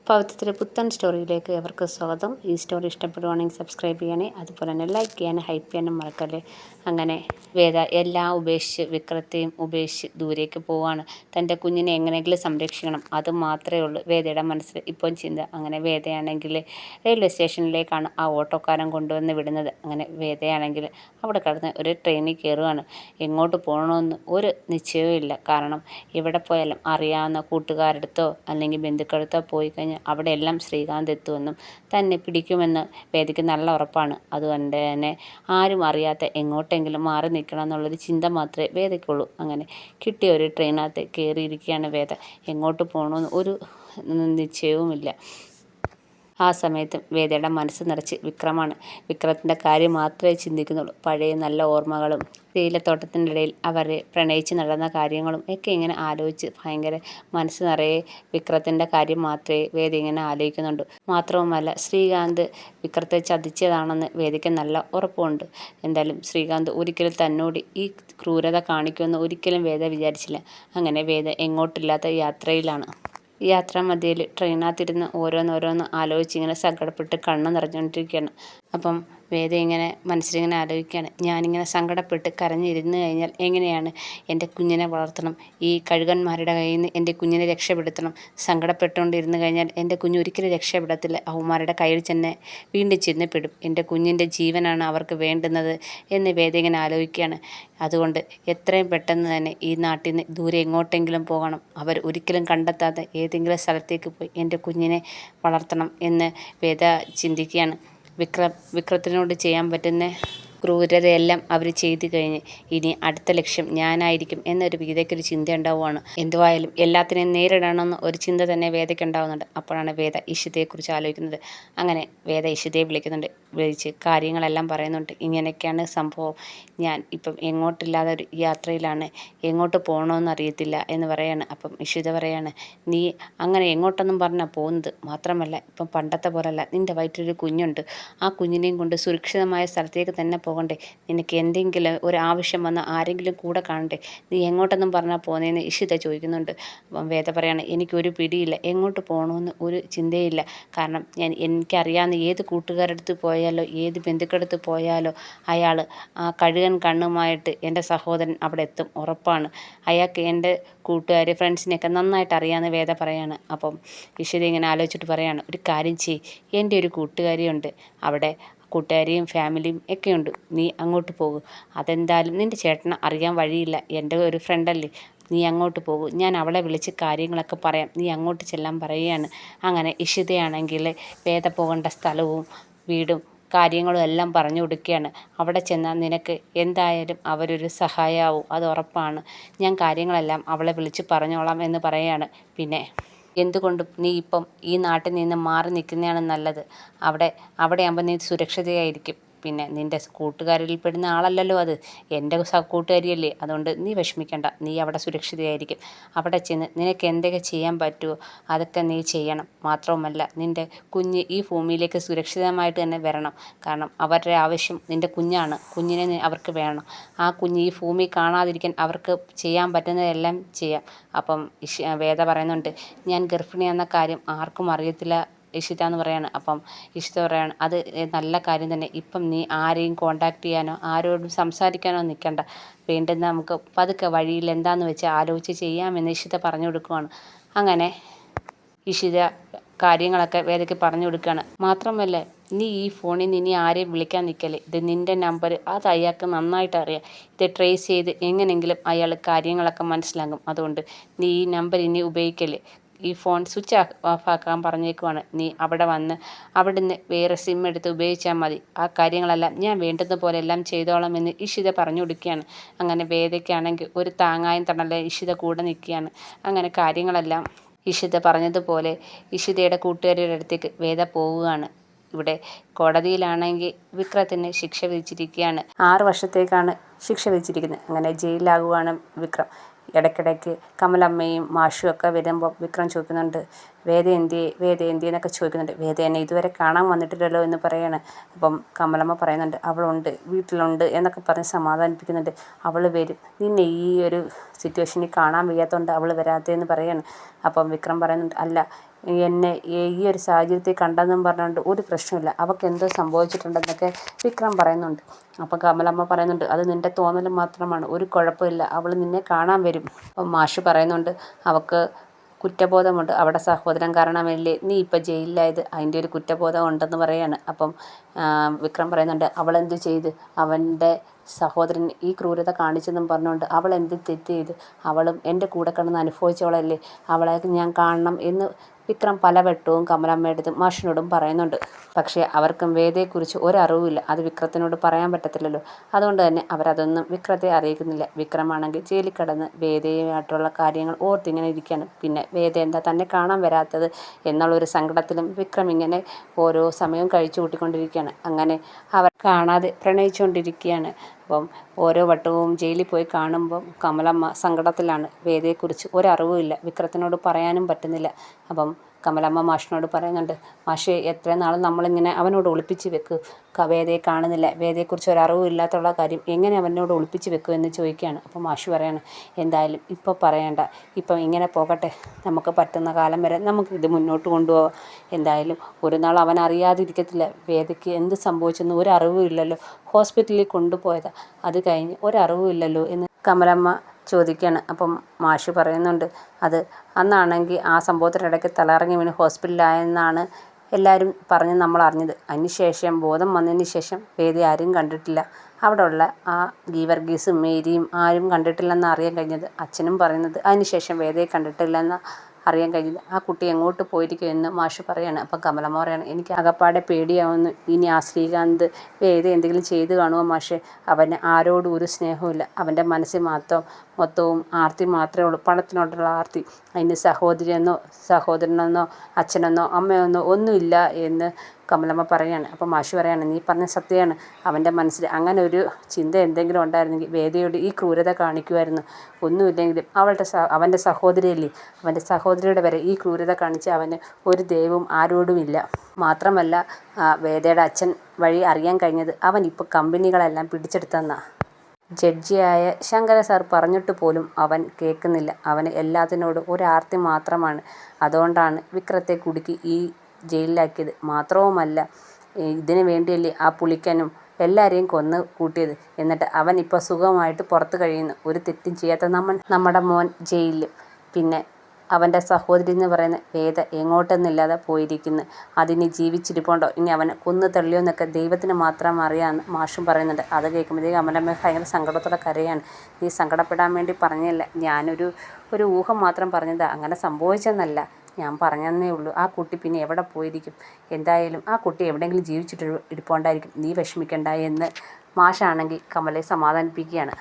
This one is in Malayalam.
പവിത്രത്തിലെ പുത്തൻ സ്റ്റോറിയിലേക്ക് എവർക്ക് സ്വാഗതം. ഈ സ്റ്റോറി ഇഷ്ടപ്പെടുവാണെങ്കിൽ സബ്സ്ക്രൈബ് ചെയ്യണേ, അതുപോലെ തന്നെ ലൈക്ക് ചെയ്യാനും ഹൈപ്പ് ചെയ്യാനും മറക്കല്ലേ. അങ്ങനെ വേദ എല്ലാം ഉപേക്ഷിച്ച് വിക്രത്തെയും ഉപേക്ഷിച്ച് ദൂരേക്ക് പോവാണ്. തൻ്റെ കുഞ്ഞിനെ എങ്ങനെയെങ്കിലും സംരക്ഷിക്കണം, അത് മാത്രമേ ഉള്ളൂ വേദയുടെ മനസ്സിൽ ഇപ്പം ചിന്ത. അങ്ങനെ വേദയാണെങ്കിൽ റെയിൽവേ സ്റ്റേഷനിലേക്കാണ് ആ ഓട്ടോക്കാരൻ കൊണ്ടുവന്ന് വിടുന്നത്. അങ്ങനെ വേദയാണെങ്കിൽ അവിടെ കിടന്ന് ഒരു ട്രെയിനിൽ കയറുകയാണ്. എങ്ങോട്ട് പോകണമെന്ന് ഒരു നിശ്ചയവും ഇല്ല. കാരണം എവിടെ പോയാലും അറിയാവുന്ന കൂട്ടുകാരടുത്തോ അല്ലെങ്കിൽ ബന്ധുക്കളടുത്തോ പോയി കഴിഞ്ഞാൽ അവിടെയെല്ലാം ശ്രീകാന്ത് എത്തുമെന്നും തന്നെ പിടിക്കുമെന്ന് വേദയ്ക്ക് നല്ല ഉറപ്പാണ്. അതുകൊണ്ട് തന്നെ ആരും അറിയാത്ത എങ്ങോട്ടെങ്കിലും മാറി നിൽക്കണം എന്നുള്ളൊരു ചിന്ത മാത്രമേ വേദയ്ക്കുള്ളൂ. അങ്ങനെ കിട്ടിയ ഒരു ട്രെയിനകത്ത് കയറിയിരിക്കുകയാണ് വേദ. എങ്ങോട്ട് പോകണമെന്ന് ഒരു നിശ്ചയവുമില്ല. ആ സമയത്തും വേദയുടെ മനസ്സ് നിറച്ച് വിക്രമാണ്. വിക്രത്തിൻ്റെ കാര്യം മാത്രമേ ചിന്തിക്കുന്നുള്ളൂ. പഴയ നല്ല ഓർമ്മകളും തേയിലത്തോട്ടത്തിൻ്റെ ഇടയിൽ അവർ പ്രണയിച്ച് നടന്ന കാര്യങ്ങളും ഒക്കെ ഇങ്ങനെ ആലോചിച്ച് ഭയങ്കര മനസ്സ് നിറയെ വിക്രത്തിൻ്റെ കാര്യം മാത്രമേ വേദ ഇങ്ങനെ ആലോചിക്കുന്നുണ്ട്. മാത്രവുമല്ല, ശ്രീകാന്ത് വിക്രത്തെ ചതിച്ചതാണെന്ന് വേദയ്ക്ക് നല്ല ഉറപ്പുണ്ട്. എന്തായാലും ശ്രീകാന്ത് ഒരിക്കലും തന്നോട് ഈ ക്രൂരത കാണിക്കുമെന്ന് ഒരിക്കലും വേദ വിചാരിച്ചില്ല. അങ്ങനെ വേദ എങ്ങോട്ടില്ലാത്ത യാത്രയിലാണ്. യാത്രാമധ്യയിൽ ട്രെയിനകത്തിരുന്ന് ഓരോന്നോരോന്ന് ആലോചിച്ചിങ്ങനെ സങ്കടപ്പെട്ട് കണ്ണ് നിറഞ്ഞുകൊണ്ടിരിക്കുകയാണ്. അപ്പം വേദ ഇങ്ങനെ മനസ്സിലിങ്ങനെ ആലോചിക്കുകയാണ്, ഞാനിങ്ങനെ സങ്കടപ്പെട്ട് കരഞ്ഞിരുന്ന് കഴിഞ്ഞാൽ എങ്ങനെയാണ് എൻ്റെ കുഞ്ഞിനെ വളർത്തണം, ഈ കഴുകന്മാരുടെ കയ്യിൽ നിന്ന് എൻ്റെ കുഞ്ഞിനെ രക്ഷപ്പെടുത്തണം. സങ്കടപ്പെട്ടുകൊണ്ടിരുന്ന് കഴിഞ്ഞാൽ എൻ്റെ കുഞ്ഞ് ഒരിക്കലും രക്ഷപ്പെടത്തില്ല, അവന്മാരുടെ കയ്യിൽ തന്നെ വീണ്ടും ചെന്നപ്പെടും. എൻ്റെ കുഞ്ഞിൻ്റെ ജീവനാണ് അവർക്ക് വേണ്ടുന്നത് എന്ന് വേദ ഇങ്ങനെ ആലോചിക്കുകയാണ്. അതുകൊണ്ട് എത്രയും പെട്ടെന്ന് തന്നെ ഈ നാട്ടിൽ നിന്ന് ദൂരെ എങ്ങോട്ടെങ്കിലും പോകണം. അവർ ഒരിക്കലും കണ്ടെത്താത്ത ഏതെങ്കിലും സ്ഥലത്തേക്ക് പോയി എൻ്റെ കുഞ്ഞിനെ വളർത്തണം എന്ന് വേദ ചിന്തിക്കുകയാണ്. വിക്രത്തിനോട് ചെയ്യാൻ പറ്റുന്ന ക്രൂരതയെല്ലാം അവർ ചെയ്തു കഴിഞ്ഞ് ഇനി അടുത്ത ലക്ഷ്യം ഞാനായിരിക്കും എന്നൊരു വേദയ്ക്കൊരു ചിന്ത ഉണ്ടാവുകയാണ്. എന്തുവായാലും എല്ലാത്തിനെയും നേരിടണമെന്ന് ഒരു ചിന്ത തന്നെ വേദയ്ക്ക് ഉണ്ടാവുന്നുണ്ട്. അപ്പോഴാണ് വേദ ഇഷിതയെക്കുറിച്ച് ആലോചിക്കുന്നത്. അങ്ങനെ വേദ ഇഷിതയെ വിളിക്കുന്നുണ്ട്. വിളിച്ച് കാര്യങ്ങളെല്ലാം പറയുന്നുണ്ട്. ഇങ്ങനെയൊക്കെയാണ് സംഭവം, ഞാൻ ഇപ്പം എങ്ങോട്ടില്ലാതെ ഒരു യാത്രയിലാണ്, എങ്ങോട്ട് പോകണമെന്ന് അറിയത്തില്ല എന്ന് പറയാണ്. അപ്പം ഇഷിത പറയാണ്, നീ അങ്ങനെ എങ്ങോട്ടൊന്നും പറഞ്ഞാൽ പോകുന്നത്. മാത്രമല്ല ഇപ്പം പണ്ടത്തെ പോലല്ല, നിൻ്റെ വയറ്റിലൊരു കുഞ്ഞുണ്ട്. ആ കുഞ്ഞിനെയും കൊണ്ട് സുരക്ഷിതമായ സ്ഥലത്തേക്ക് തന്നെ പോകണ്ടേ. നിനക്ക് എന്തെങ്കിലും ഒരു ആവശ്യം വന്നാൽ ആരെങ്കിലും കൂടെ കാണണ്ടേ. നീ എങ്ങോട്ടൊന്നും പറഞ്ഞാൽ പോകുന്നതെന്ന് ഇഷിത ചോദിക്കുന്നുണ്ട്. അപ്പം വേദ പറയാണ്, എനിക്കൊരു പിടിയില്ല, എങ്ങോട്ട് പോകണമെന്ന് ഒരു ചിന്തയില്ല. കാരണം എനിക്കറിയാവുന്ന ഏത് കൂട്ടുകാരടുത്ത് പോയാലോ ഏത് ബന്ധുക്കളടുത്ത് പോയാലോ അയാൾ ആ കഴുകൻ കണ്ണുമായിട്ട് എൻ്റെ സഹോദരൻ അവിടെ എത്തും, ഉറപ്പാണ്. അയാൾക്ക് എൻ്റെ കൂട്ടുകാർ ഫ്രണ്ട്സിനെയൊക്കെ നന്നായിട്ട് അറിയാമെന്ന് വേദ പറയാണ്. അപ്പം ഇഷിത ഇങ്ങനെ ആലോചിച്ചിട്ട് പറയാണ്, ഒരു കാര്യം ചെയ്യ്, എൻ്റെ ഒരു കൂട്ടുകാരിയുണ്ട്, അവിടെ കൂട്ടുകാരിയും ഫാമിലിയും ഒക്കെയുണ്ട്, നീ അങ്ങോട്ട് പോകും. അതെന്തായാലും നിൻ്റെ ചേട്ടന് അറിയാൻ വഴിയില്ല, എൻ്റെ ഒരു ഫ്രണ്ടല്ലേ, നീ അങ്ങോട്ട് പോകും. ഞാൻ അവളെ വിളിച്ച് കാര്യങ്ങളൊക്കെ പറയാം, നീ അങ്ങോട്ട് ചെല്ലാൻ പറയുകയാണ്. അങ്ങനെ ഇഷിതയാണെങ്കിൽ വേദ പോകേണ്ട സ്ഥലവും വീടും കാര്യങ്ങളും എല്ലാം പറഞ്ഞു കൊടുക്കുകയാണ്. അവിടെ ചെന്നാൽ നിനക്ക് എന്തായാലും അവരൊരു സഹായമാവും, അത് ഉറപ്പാണ്. ഞാൻ കാര്യങ്ങളെല്ലാം അവളെ വിളിച്ച് പറഞ്ഞോളാം എന്ന് പറയുകയാണ്. പിന്നെ എന്തുകൊണ്ടും നീ ഇപ്പം ഈ നാട്ടിൽ നിന്ന് മാറി നിൽക്കുന്നതാണ് നല്ലത്. അവിടെയാകുമ്പോൾ നീ സുരക്ഷിതയായിരിക്കും. പിന്നെ നിൻ്റെ കൂട്ടുകാരിൽ പെടുന്ന ആളല്ലല്ലോ അത്, എൻ്റെ കൂട്ടുകാരിയല്ലേ. അതുകൊണ്ട് നീ വിഷമിക്കണ്ട, നീ അവിടെ സുരക്ഷിതയായിരിക്കും. അവിടെ ചെന്ന് നിനക്ക് എന്തൊക്കെ ചെയ്യാൻ പറ്റുമോ അതൊക്കെ നീ ചെയ്യണം. മാത്രവുമല്ല നിൻ്റെ കുഞ്ഞ് ഈ ഭൂമിയിലേക്ക് സുരക്ഷിതമായിട്ട് തന്നെ വരണം. കാരണം അവരുടെ ആവശ്യം നിൻ്റെ കുഞ്ഞാണ്, കുഞ്ഞിനെ അവർക്ക് വേണം. ആ കുഞ്ഞ് ഈ ഭൂമി കാണാതിരിക്കാൻ അവർക്ക് ചെയ്യാൻ പറ്റുന്നതെല്ലാം ചെയ്യാം. അപ്പം വേദ പറയുന്നുണ്ട്, ഞാൻ ഗർഭിണിയാണെന്ന കാര്യം ആർക്കും അറിയത്തില്ല ഇഷിത എന്ന് പറയാണ്. അപ്പം ഇഷിത പറയാണ്, അത് നല്ല കാര്യം തന്നെ. ഇപ്പം നീ ആരെയും കോണ്ടാക്ട് ചെയ്യാനോ ആരോടും സംസാരിക്കാനോ നിൽക്കണ്ട. വേണ്ടുന്ന നമുക്ക് പതുക്കെ വഴിയിൽ എന്താണെന്ന് വെച്ചാൽ ആലോചിച്ച് ചെയ്യാമെന്ന് ഇഷിത പറഞ്ഞു കൊടുക്കുവാണ്. അങ്ങനെ ഇഷിത കാര്യങ്ങളൊക്കെ വേദയ്ക്ക് പറഞ്ഞു കൊടുക്കുകയാണ്. മാത്രമല്ല നീ ഈ ഫോണിൽ നിന്ന് ഇനി ആരെയും വിളിക്കാൻ നിൽക്കല്ലേ, ഇത് നിൻ്റെ നമ്പർ, അത് അയാൾക്ക് നന്നായിട്ട് അറിയാം. ഇത് ട്രേസ് ചെയ്ത് എങ്ങനെയെങ്കിലും അയാൾ കാര്യങ്ങളൊക്കെ മനസ്സിലാക്കും. അതുകൊണ്ട് നീ ഈ നമ്പർ ഇനി ഉപയോഗിക്കല്ലേ, ഈ ഫോൺ സ്വിച്ച് ഓഫ് ആക്കാൻ പറഞ്ഞേക്കുവാണ്. നീ അവിടെ വന്ന് അവിടുന്ന് വേറെ സിം എടുത്ത് ഉപയോഗിച്ചാൽ മതി. ആ കാര്യങ്ങളെല്ലാം ഞാൻ വേണ്ടുന്ന പോലെ എല്ലാം ചെയ്തോളാം എന്ന് ഇഷിത പറഞ്ഞു കൊടുക്കുകയാണ്. അങ്ങനെ വേദയ്ക്കാണെങ്കിൽ ഒരു താങ്ങായും തണല ഇഷിത കൂടെ നിൽക്കുകയാണ്. അങ്ങനെ കാര്യങ്ങളെല്ലാം ഇഷിത പറഞ്ഞതുപോലെ ഇഷിതയുടെ കൂട്ടുകാരുടെ അടുത്തേക്ക് വേദ പോവുകയാണ്. ഇവിടെ കോടതിയിലാണെങ്കിൽ വിക്രത്തിന് ശിക്ഷ വിധിച്ചിരിക്കുകയാണ്. 6 വർഷത്തേക്കാണ് ശിക്ഷ വിധിച്ചിരിക്കുന്നത്. അങ്ങനെ ജയിലിലാകുവാണ് വിക്രം. ഇടയ്ക്കിടയ്ക്ക് കമലമ്മയും മാഷും ഒക്കെ വരുമ്പോൾ വിക്രം ചോദിക്കുന്നുണ്ട്, വേദ എന്തിയെ എന്നൊക്കെ ചോദിക്കുന്നുണ്ട്. വേദ എന്നെ ഇതുവരെ കാണാൻ വന്നിട്ടില്ലല്ലോ എന്ന് പറയാണ്. അപ്പം കമലമ്മ പറയുന്നുണ്ട്, അവളുണ്ട്, വീട്ടിലുണ്ട് എന്നൊക്കെ പറഞ്ഞ് സമാധാനിപ്പിക്കുന്നുണ്ട്. അവൾ വരും, നിന്നെ ഈ ഒരു സിറ്റുവേഷനിൽ കാണാൻ വയ്യാത്തതുകൊണ്ട് അവൾ വരാത്തതെന്ന് പറയാണ്. അപ്പം വിക്രം പറയുന്നുണ്ട്, അല്ല എന്നെ ഈ ഒരു സാഹചര്യത്തിൽ കണ്ടെന്നും പറഞ്ഞുകൊണ്ട് ഒരു പ്രശ്നമില്ല, അവൾക്ക് എന്തോ സംഭവിച്ചിട്ടുണ്ടെന്നൊക്കെ വിക്രം പറയുന്നുണ്ട്. അപ്പം കമലമ്മ പറയുന്നുണ്ട്, അത് നിൻ്റെ തോന്നൽ മാത്രമാണ്, ഒരു കുഴപ്പമില്ല, അവൾ നിന്നെ കാണാൻ വരും. അപ്പം മാഷ് പറയുന്നുണ്ട്, അവൾക്ക് കുറ്റബോധമുണ്ട്, അവിടെ സഹോദരൻ കാരണമല്ലേ നീ ഇപ്പം ജയിലിലായത്, അതിൻ്റെ ഒരു കുറ്റബോധം ഉണ്ടെന്ന് പറയാണ്. അപ്പം വിക്രം പറയുന്നുണ്ട്, അവളെന്ത് ചെയ്ത്, അവൻ്റെ സഹോദരൻ ഈ ക്രൂരത കാണിച്ചെന്നും പറഞ്ഞുകൊണ്ട് അവൾ എന്ത് തെറ്റ് ചെയ്ത്, അവളും എൻ്റെ കൂടെ കിടന്ന് അനുഭവിച്ചവളല്ലേ, അവളെ ഞാൻ കാണണം എന്ന് വിക്രം പലവട്ടവും കമലമ്മയോടും മാഷിനോടും പറയുന്നുണ്ട്. പക്ഷേ അവർക്കും വേദയെക്കുറിച്ച് ഒരറിവുമില്ല, അത് വിക്രത്തിനോട് പറയാൻ പറ്റത്തില്ലല്ലോ. അതുകൊണ്ട് തന്നെ അവരതൊന്നും വിക്രത്തെ അറിയിക്കുന്നില്ല. വിക്രമാണെങ്കിൽ ജയിലിൽ കിടന്ന് വേദയുമായിട്ടുള്ള കാര്യങ്ങൾ ഓർത്തിങ്ങനെ ഇരിക്കുകയാണ്. പിന്നെ വേദ എന്താ തന്നെ കാണാൻ വരാത്തത് എന്നുള്ളൊരു സങ്കടത്തിലും വിക്രം ഇങ്ങനെ ഓരോ സമയവും കഴിച്ചു കൂട്ടിക്കൊണ്ടിരിക്കുകയാണ്. അങ്ങനെ അവർ കാണാതെ പ്രണയിച്ചുകൊണ്ടിരിക്കുകയാണ്. അപ്പം ഓരോ വട്ടവും ജയിലിൽ പോയി കാണുമ്പം കമലമ്മ സങ്കടത്തിലാണ്. വേദയെക്കുറിച്ച് ഒരറിവുമില്ല, വിക്രത്തിനോട് പറയാനും പറ്റുന്നില്ല. അപ്പം കമലമ്മ മാഷിനോട് പറയുന്നുണ്ട്, മാഷേ എത്രയും നാളും നമ്മളിങ്ങനെ അവനോട് ഒളിപ്പിച്ച് വെക്കും, വേദയെ കാണുന്നില്ല, വേദയെക്കുറിച്ച് ഒരറിവും ഇല്ലാത്തുള്ള കാര്യം എങ്ങനെ അവനോട് ഒളിപ്പിച്ച് വെക്കും എന്ന് ചോദിക്കുകയാണ്. അപ്പോൾ മാഷ് പറയാണ്, എന്തായാലും ഇപ്പോൾ പറയണ്ട, ഇപ്പം ഇങ്ങനെ പോകട്ടെ, നമുക്ക് പറ്റുന്ന കാലം വരെ നമുക്കിത് മുന്നോട്ട് കൊണ്ടുപോകാം. എന്തായാലും ഒരു നാൾ അവൻ അറിയാതിരിക്കത്തില്ല വേദയ്ക്ക് എന്ത് സംഭവിച്ചെന്ന്, ഒരറിവും ഇല്ലല്ലോ, ഹോസ്പിറ്റലിൽ കൊണ്ടുപോയതാ, അത് കഴിഞ്ഞ് ഒരറിവും ഇല്ലല്ലോ എന്ന് കമലമ്മ ചോദിക്കുകയാണ്. അപ്പം മാഷ് പറയുന്നുണ്ട്, അത് അന്നാണെങ്കിൽ ആ സംഭവത്തിനിടയ്ക്ക് തലകറങ്ങി വീണ് ഹോസ്പിറ്റലിലായെന്നാണ് എല്ലാവരും പറഞ്ഞ് നമ്മൾ അറിഞ്ഞത്. അതിനുശേഷം ബോധം വന്നതിന് ശേഷം വേദയെ ആരും കണ്ടിട്ടില്ല, അവിടെയുള്ള ആ ഗീവർഗീസും മേരിയും ആരും കണ്ടിട്ടില്ലെന്ന് അറിയാൻ കഴിഞ്ഞത്. അച്ഛനും പറയുന്നത് അതിനുശേഷം വേദയെ കണ്ടിട്ടില്ലെന്ന് അറിയാൻ കഴിഞ്ഞത്. ആ കുട്ടി എങ്ങോട്ട് പോയിരിക്കും എന്ന് മാഷ് പറയാണ്. അപ്പം കമലമ്മ പറയാണ്, എനിക്ക് ആകപ്പാടെ പേടിയാവുന്നു, ഇനി ആ ശ്രീകാന്ത് വേദ എന്തെങ്കിലും ചെയ്ത് കാണുമോ മാഷേ, അവന് ആരോടും ഒരു സ്നേഹമില്ല, അവൻ്റെ മനസ്സിൽ മൊത്തവും ആർത്തി മാത്രമേ ഉള്ളൂ, പണത്തിനോടുള്ള ആർത്തി, അതിന് സഹോദരനെന്നോ അച്ഛനെന്നോ അമ്മയെന്നോ ഒന്നുമില്ല എന്ന് കമലമ്മ പറയാണ്. അപ്പം മാഷ് പറയാണ്, നീ പറഞ്ഞ സത്യമാണ്, അവൻ്റെ മനസ്സിൽ അങ്ങനെ ഒരു ചിന്ത എന്തെങ്കിലും ഉണ്ടായിരുന്നെങ്കിൽ വേദയോട് ഈ ക്രൂരത കാണിക്കുമായിരുന്നു. ഒന്നുമില്ലെങ്കിലും അവൻ്റെ സഹോദരിയല്ലേ, അവൻ്റെ സഹോദരിയുടെ വരെ ഈ ക്രൂരത കാണിച്ച് അവന് ഒരു ദൈവവും ആരോടുമില്ല. മാത്രമല്ല വേദയുടെ അച്ഛൻ വഴി അറിയാൻ കഴിഞ്ഞത് അവൻ ഇപ്പോൾ കമ്പനികളെല്ലാം പിടിച്ചെടുത്തെന്നാണ്. ജഡ്ജിയായ ശങ്കര സാർ പറഞ്ഞിട്ട് പോലും അവൻ കേൾക്കുന്നില്ല, അവന് എല്ലാത്തിനോടും ഒരാർത്തി മാത്രമാണ്. അതുകൊണ്ടാണ് വിക്രത്തെ കുടുക്കി ഈ ജയിലിലാക്കിയത്. മാത്രവുമല്ല, ഇതിനു വേണ്ടിയല്ലേ ആ പുളിക്കനും എല്ലാവരെയും കൊന്ന് കൂട്ടിയത്. എന്നിട്ട് അവൻ ഇപ്പോൾ സുഖമായിട്ട് പുറത്ത് കഴിയുന്നു, ഒരു തെറ്റും ചെയ്യാത്ത നമ്മുടെ മോൻ ജയിലിൽ. പിന്നെ അവൻ്റെ സഹോദരി എന്ന് പറയുന്ന വേദ എങ്ങോട്ടെന്നില്ലാതെ പോയിരിക്കുന്നു, അതിനി ജീവിച്ചിരിപ്പുണ്ടോ, ഇനി അവനെ കൊന്നു തള്ളിയോ എന്നൊക്കെ ദൈവത്തിന് മാത്രം അറിയാമെന്ന് മാഷും പറയുന്നുണ്ട്. അത് കേൾക്കുമ്പോഴത്തേക്ക് കമലമ്മ ഭയങ്കര സങ്കടത്തോടെ കരയാണ്. നീ സങ്കടപ്പെടാൻ വേണ്ടി പറഞ്ഞതല്ല, ഞാനൊരു ഊഹം മാത്രം പറഞ്ഞതാണ്, അങ്ങനെ സംഭവിച്ചെന്നല്ല ഞാൻ പറഞ്ഞതന്നേ ഉള്ളൂ. ആ കുട്ടി പിന്നെ എവിടെ പോയിരിക്കും, എന്തായാലും ആ കുട്ടി എവിടെയെങ്കിലും ജീവിച്ചിട്ട് ഇരിപ്പുണ്ടായിരിക്കും, നീ വിഷമിക്കണ്ട എന്ന് മാഷാണെങ്കിൽ കമലയെ സമാധാനിപ്പിക്കുകയാണ്.